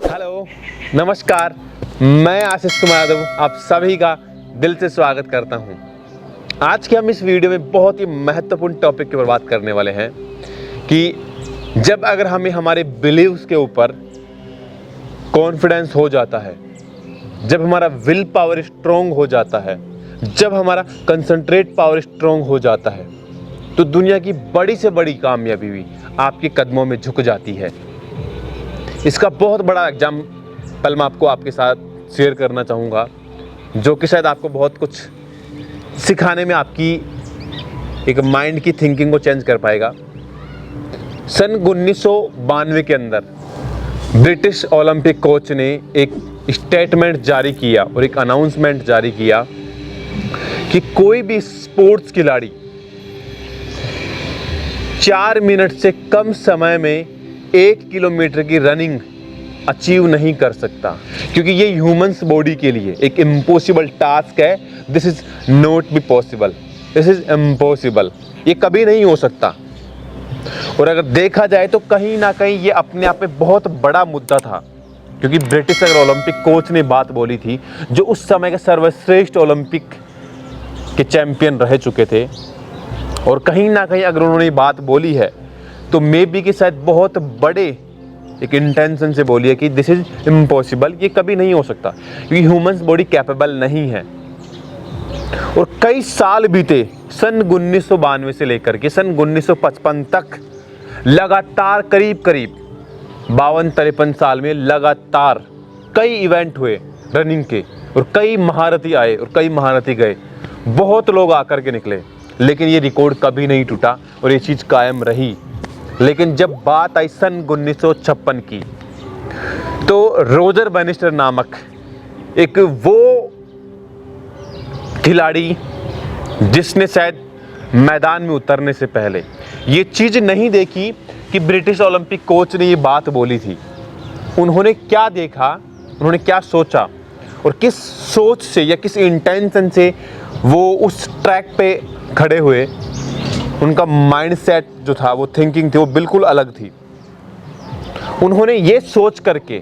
Hello, नमस्कार। मैं आशीष कुमार यादव आप सभी का दिल से स्वागत करता हूं। आज के हम इस वीडियो में बहुत ही महत्वपूर्ण टॉपिक के ऊपर बात करने वाले हैं कि जब अगर हमें हमारे बिलीव्स के ऊपर कॉन्फिडेंस हो जाता है, जब हमारा विल पावर स्ट्रॉन्ग हो जाता है, जब हमारा कंसंट्रेट पावर स्ट्रॉन्ग हो जाता है, तो दुनिया की बड़ी से बड़ी कामयाबी भी आपके कदमों में झुक जाती है। इसका बहुत बड़ा एग्जाम्पल मैं आपके साथ शेयर करना चाहूँगा, जो कि शायद आपको बहुत कुछ सिखाने में आपकी एक माइंड की थिंकिंग को चेंज कर पाएगा। सन 1992 के अंदर ब्रिटिश ओलंपिक कोच ने एक स्टेटमेंट जारी किया और एक अनाउंसमेंट जारी किया कि कोई भी स्पोर्ट्स खिलाड़ी 4 मिनट से कम समय में 1 किलोमीटर की रनिंग अचीव नहीं कर सकता, क्योंकि ये ह्यूमंस बॉडी के लिए एक इम्पॉसिबल टास्क है। This is not be possible, this is impossible, ये कभी नहीं हो सकता। और अगर देखा जाए तो कहीं ना कहीं ये अपने आप में बहुत बड़ा मुद्दा था, क्योंकि ब्रिटिश अगर ओलंपिक कोच ने बात बोली थी, जो उस समय के सर्वश्रेष्ठ ओलंपिक के चैंपियन रह चुके थे, और कहीं ना कहीं अगर उन्होंने बात बोली है तो मे बी कि शायद बहुत बड़े एक इंटेंशन से बोली है कि दिस इज इम्पॉसिबल, ये कभी नहीं हो सकता, क्योंकि ह्यूमंस बॉडी कैपेबल नहीं है। और कई साल बीते, सन 1992 से लेकर के सन 1955 तक लगातार करीब 52-53 साल में लगातार कई इवेंट हुए रनिंग के, और कई महारथी आए और कई महारथी गए, बहुत लोग आकर के निकले, लेकिन ये रिकॉर्ड कभी नहीं टूटा और ये चीज़ कायम रही। लेकिन जब बात आई सन 1956 की, तो रोजर बैनिस्टर नामक एक वो खिलाड़ी जिसने शायद मैदान में उतरने से पहले ये चीज़ नहीं देखी कि ब्रिटिश ओलंपिक कोच ने ये बात बोली थी, उन्होंने क्या देखा, उन्होंने क्या सोचा और किस सोच से या किस इंटेंशन से वो उस ट्रैक पे खड़े हुए, उनका माइंडसेट जो था, वो थिंकिंग थी, वो बिल्कुल अलग थी। उन्होंने ये सोच करके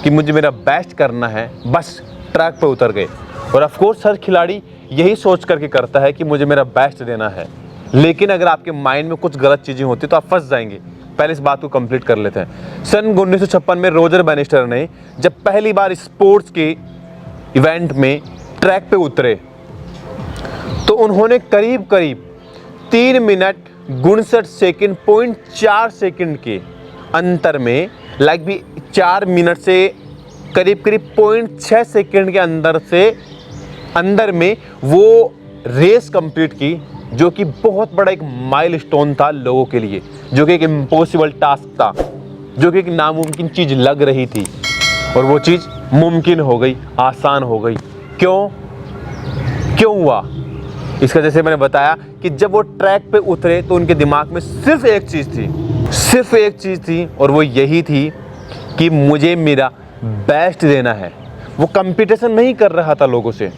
कि मुझे मेरा बेस्ट करना है, बस ट्रैक पे उतर गए। और ऑफ कोर्स हर खिलाड़ी यही सोच करके करता है कि मुझे मेरा बेस्ट देना है, लेकिन अगर आपके माइंड में कुछ गलत चीज़ें होती तो आप फंस जाएंगे। पहले इस बात को कंप्लीट कर लेते हैं। सन 1956 में रोजर बैनिस्टर ने जब पहली बार स्पोर्ट्स के इवेंट में ट्रैक पे उतरे, तो उन्होंने करीब 3 मिनट 59 सेकेंड 0.4 सेकेंड के अंतर में, लाइक भी 4 मिनट से करीब 0.6 सेकेंड के अंदर में वो रेस कंप्लीट की, जो कि बहुत बड़ा एक माइलस्टोन था लोगों के लिए, जो कि एक इम्पॉसिबल टास्क था, जो कि एक नामुमकिन चीज़ लग रही थी, और वो चीज़ मुमकिन हो गई, आसान हो गई। क्यों हुआ? इसका जैसे मैंने बताया कि जब वो ट्रैक पे उतरे तो उनके दिमाग में सिर्फ एक चीज़ थी, और वो यही थी कि मुझे मेरा बेस्ट देना है। वो कंपटीशन नहीं कर रहा था लोगों से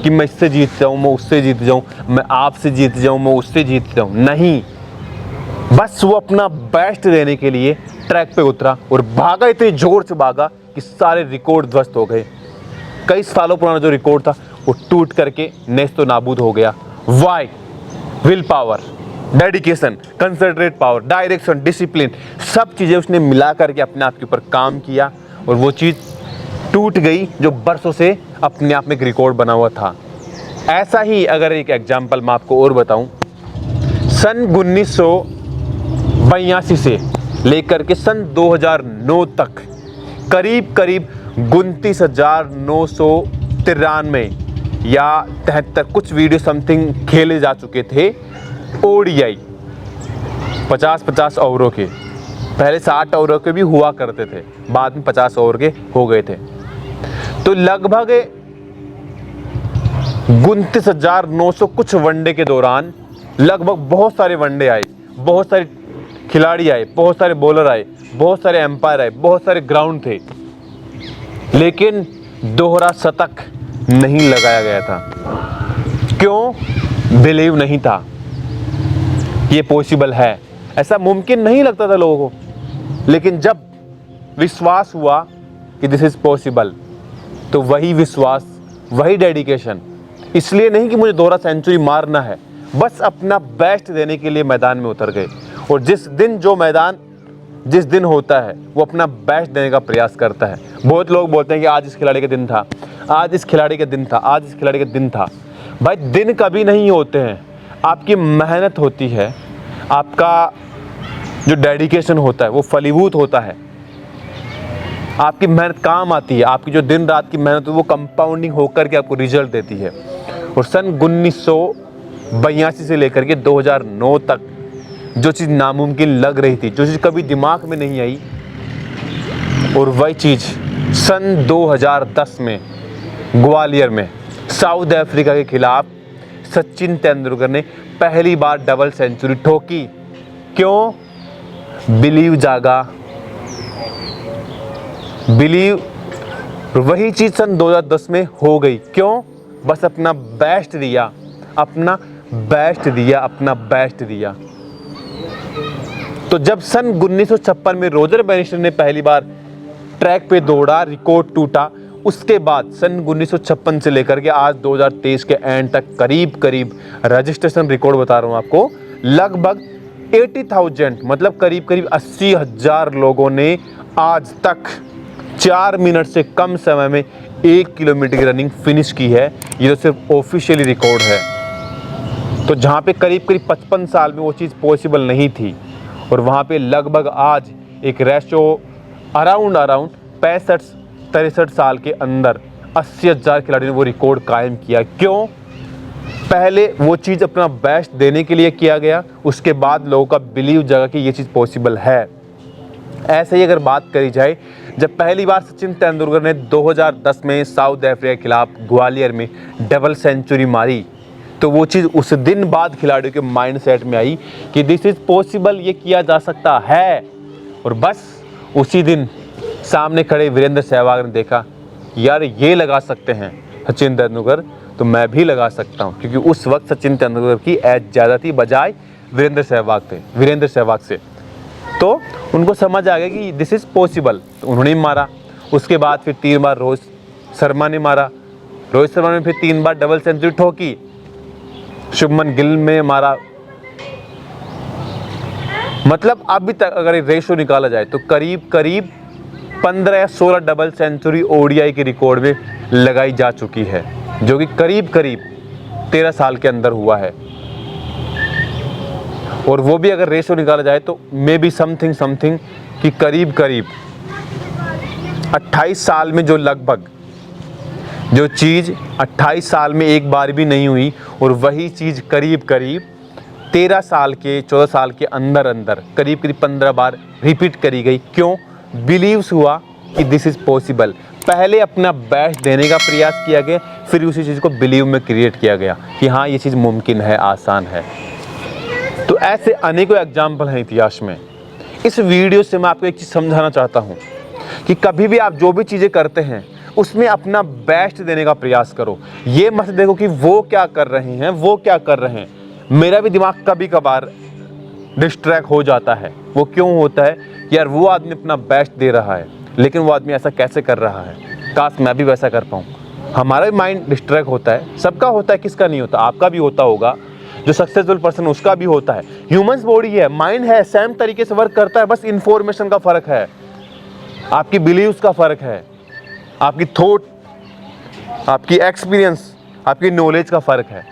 कि मैं इससे जीत जाऊँ, मैं उससे जीत जाऊँ, मैं आपसे जीत जाऊँ, मैं उससे जीत जाऊँ, नहीं, बस वो अपना बेस्ट देने के लिए ट्रैक पे उतरा और भागा, इतनी जोर से भागा कि सारे रिकॉर्ड ध्वस्त हो गए। कई सालों पुराना जो रिकॉर्ड था वो टूट करके नेस्तो नाबूद हो गया। Why? Will power, dedication, concentrate power, direction, discipline, सब चीज़ें उसने मिला करके अपने आप के ऊपर काम किया, और वो चीज़ टूट गई जो बरसों से अपने आप में एक रिकॉर्ड बना हुआ था। ऐसा ही अगर एक एग्जाम्पल मैं आपको और बताऊं, सन 1982 से लेकर के सन 2009 तक करीब 29,993 या 73 कुछ वीडियो समथिंग खेले जा चुके थे ओडीआई 50-50 ओवरों के। पहले 60 ओवरों के भी हुआ करते थे, बाद में 50 ओवर के हो गए थे। तो लगभग 29,900 कुछ वनडे के दौरान लगभग बहुत सारे वनडे आए, बहुत सारे खिलाड़ी आए, बहुत सारे बॉलर आए, बहुत सारे एम्पायर आए, बहुत सारे ग्राउंड थे, लेकिन दोहरा शतक नहीं लगाया गया था। क्यों? बिलीव नहीं था ये पॉसिबल है, ऐसा मुमकिन नहीं लगता था लोगों को। लेकिन जब विश्वास हुआ कि दिस इज़ पॉसिबल, तो वही विश्वास, वही डेडिकेशन, इसलिए नहीं कि मुझे दोहरा सेंचुरी मारना है, बस अपना बेस्ट देने के लिए मैदान में उतर गए। और जिस दिन जो मैदान जिस दिन होता है वो अपना बेस्ट देने का प्रयास करता है। बहुत लोग बोलते हैं कि आज इस खिलाड़ी का दिन था, आज इस खिलाड़ी का दिन था, आज इस खिलाड़ी का दिन था। भाई दिन कभी नहीं होते हैं, आपकी मेहनत होती है, आपका जो डेडिकेशन होता है वो फलीभूत होता है, आपकी मेहनत काम आती है, आपकी जो दिन रात की मेहनत है वो कंपाउंडिंग होकर के आपको रिजल्ट देती है। और सन 1982 से लेकर के 2009 तक जो चीज़ नामुमकिन लग रही थी, जो चीज़ कभी दिमाग में नहीं आई, और वही चीज़ सन 2010 में ग्वालियर में साउथ अफ्रीका के खिलाफ सचिन तेंदुलकर ने पहली बार डबल सेंचुरी ठोकी। क्यों? बिलीव जागा, बिलीव। वही चीज़ सन 2010 में हो गई। क्यों? बस अपना बेस्ट दिया, अपना बेस्ट दिया, अपना बेस्ट दिया। तो जब सन 1956 में रोजर बैनिस्टर ने पहली बार ट्रैक पे दौड़ा, रिकॉर्ड टूटा, उसके बाद सन 1956 से लेकर के आज 2023 के एंड तक करीब करीब रजिस्ट्रेशन रिकॉर्ड बता रहा हूँ आपको, लगभग 80,000 मतलब करीब करीब 80,000 लोगों ने आज तक 4 मिनट से कम समय में 1 किलोमीटर की रनिंग फिनिश की है। ये तो सिर्फ ऑफिशियली रिकॉर्ड है। तो जहाँ पे करीब करीब 55 साल में वो चीज़ पॉसिबल नहीं थी, और वहाँ पे लगभग आज एक रेशो अराउंड 65-63 साल के अंदर 80,000 खिलाड़ियों ने वो रिकॉर्ड कायम किया। क्यों? पहले वो चीज़ अपना बेस्ट देने के लिए किया गया, उसके बाद लोगों का बिलीव जगा कि ये चीज़ पॉसिबल है। ऐसे ही अगर बात करी जाए, जब पहली बार सचिन तेंदुलकर ने 2010 में साउथ अफ्रीका के खिलाफ ग्वालियर में डबल सेंचुरी मारी, तो वो चीज़ उस दिन बाद खिलाड़ियों के माइंड सेट में आई कि दिस इज़ पॉसिबल, ये किया जा सकता है। और बस उसी दिन सामने खड़े वीरेंद्र सहवाग ने देखा, यार ये लगा सकते हैं सचिन तेंदुलकर, तो मैं भी लगा सकता हूँ। क्योंकि उस वक्त सचिन तेंदुलकर की एज ज़्यादा थी बजाय वीरेंद्र सहवाग से। तो उनको समझ आ गया कि दिस इज़ पॉसिबल, तो उन्होंने मारा। उसके बाद फिर 3 बार रोहित शर्मा ने मारा, रोहित शर्मा ने फिर 3 बार डबल सेंचुरी ठोकी, शुभमन गिल में मारा। मतलब अभी तक अगर रेशो निकाला जाए तो करीब करीब 15 या 16 डबल सेंचुरी ओडीआई के रिकॉर्ड में लगाई जा चुकी है, जो कि करीब करीब 13 साल के अंदर हुआ है। और वो भी अगर रेशो निकाला जाए तो मे बी समथिंग कि करीब करीब 28 साल में जो चीज़ 28 साल में एक बार भी नहीं हुई, और वही चीज़ करीब करीब 13 साल के 14 साल के अंदर करीब करीब 15 बार रिपीट करी गई। क्यों? बिलीव्स हुआ कि दिस इज़ पॉसिबल। पहले अपना बेस्ट देने का प्रयास किया गया, फिर उसी चीज़ को बिलीव में क्रिएट किया गया कि हाँ ये चीज़ मुमकिन है, आसान है। तो ऐसे अनेकों एग्जाम्पल हैं इतिहास में। इस वीडियो से मैं आपको एक चीज़ समझाना चाहता हूँ कि कभी भी आप जो भी चीज़ें करते हैं उसमें अपना बेस्ट देने का प्रयास करो। ये मत देखो कि वो क्या कर रहे हैं, मेरा भी दिमाग कभी कभार डिस्ट्रैक्ट हो जाता है। वो क्यों होता है? यार वो आदमी अपना बेस्ट दे रहा है, लेकिन वो आदमी ऐसा कैसे कर रहा है, काश मैं भी वैसा कर पाऊँ। हमारा भी माइंड डिस्ट्रैक्ट होता है, सबका होता है, किसका नहीं होता? आपका भी होता होगा, जो सक्सेसफुल पर्सन उसका भी होता है। ह्यूमंस बॉडी है, माइंड है, सेम तरीके से वर्क करता है, बस इंफॉर्मेशन का फ़र्क है, आपकी बिलीव्स का फ़र्क है, आपकी थॉट, आपकी एक्सपीरियंस, आपकी नॉलेज का फ़र्क है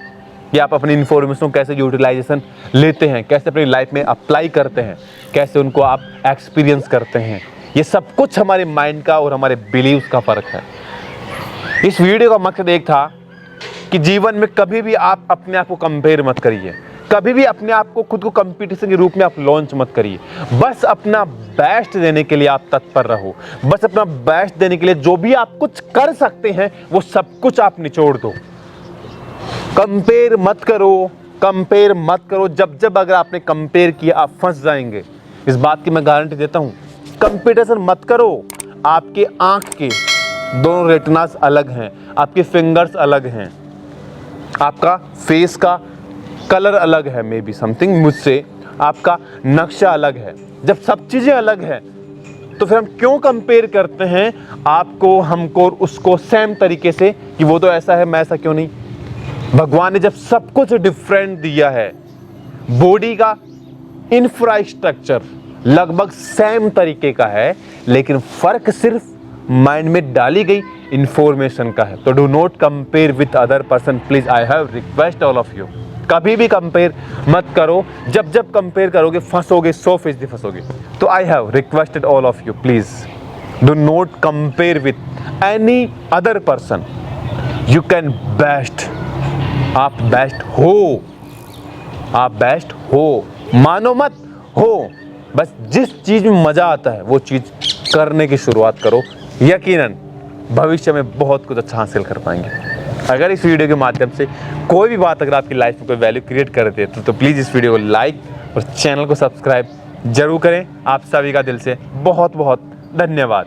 कि आप अपनी इन्फॉर्मेशन को कैसे यूटिलाइजेशन लेते हैं, कैसे अपनी लाइफ में अप्लाई करते हैं, कैसे उनको आप एक्सपीरियंस करते हैं। ये सब कुछ हमारे माइंड का और हमारे बिलीव्स का फ़र्क है। इस वीडियो का मकसद एक था कि जीवन में कभी भी आप अपने आप को कंपेयर मत करिए, कभी भी अपने आप को खुद को कंपटीशन के रूप में आप लॉन्च मत करिए। बस अपना बेस्ट देने के लिए आप तत्पर रहो, बस अपना बेस्ट देने के लिए जो भी आप कुछ कर सकते हैं वो सब कुछ आप निचोड़ दो। कंपेयर मत करो। जब अगर आपने कंपेयर किया आप फंस जाएंगे, इस बात की मैं गारंटी देता हूं। कंपटीशन मत करो। आपके आंख के दोनों रेटिनास अलग हैं, आपके फिंगर्स अलग हैं, आपका फेस का कलर अलग है, मे बी समथिंग मुझसे, आपका नक्शा अलग है। जब सब चीज़ें अलग हैं तो फिर हम क्यों कंपेयर करते हैं आपको, हमको और उसको सेम तरीके से कि वो तो ऐसा है मैं ऐसा क्यों नहीं। भगवान ने जब सब कुछ डिफरेंट दिया है, बॉडी का इंफ्रास्ट्रक्चर लगभग सेम तरीके का है, लेकिन फर्क सिर्फ माइंड में डाली गई इंफॉर्मेशन का है। तो do not compare with other person please, I have request all of you, कभी भी कंपेयर मत करो। जब कंपेयर करोगे फंसोगे, 100% फंसोगे। तो I have requested all of you, please do not compare with any other person. You can best, आप best हो, आप बेस्ट हो, मानो मत हो, बस जिस चीज में मजा आता है वो चीज करने की शुरुआत करो। यकीनन भविष्य में बहुत कुछ अच्छा हासिल कर पाएंगे। अगर इस वीडियो के माध्यम से कोई भी बात अगर आपकी लाइफ में कोई वैल्यू क्रिएट कर देती है तो प्लीज़ इस वीडियो को लाइक और चैनल को सब्सक्राइब जरूर करें। आप सभी का दिल से बहुत बहुत धन्यवाद।